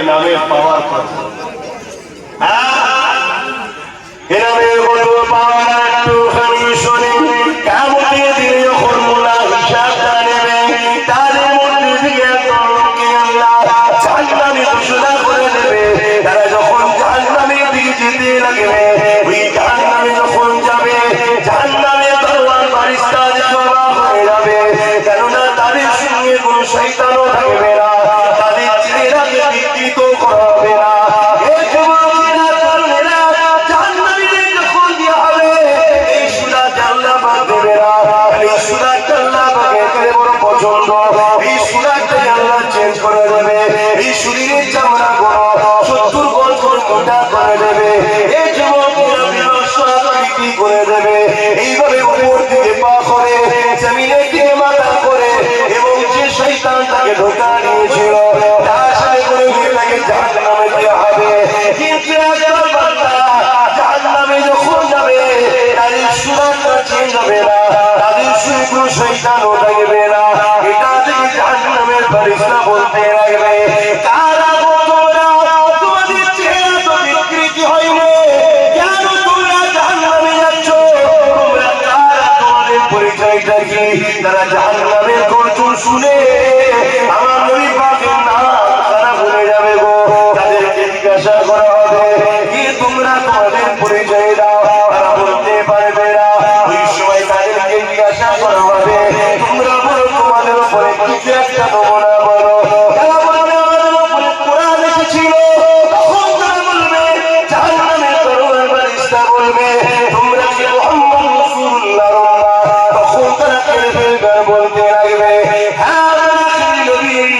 নামে পাওয়ার কথা নামে বলবো পাওয়ার একটুখানি শোনে কেমন দিনে যখন মোলা হিসাবটা নেবে তাদের মধ্যে দিয়ে জাহান্নামে ঘোষণা করে দেবে তারা যখন জাহান্নামের দিকে যেতে লাগবে ওই জাহান্নামে যখন যাবে জাহান্নামে দরবার বারিস্তা জমা হয়ে যাবে কেননা তাদের সঙ্গে কোনো শয়তানও থাকবে না তাদের চেহারাকে বিকৃত করা হবে না পছন্দ এই সুরাটাই আল্লাহ চেঞ্জ করে দেবে এই শরীরের চামড়া গুলো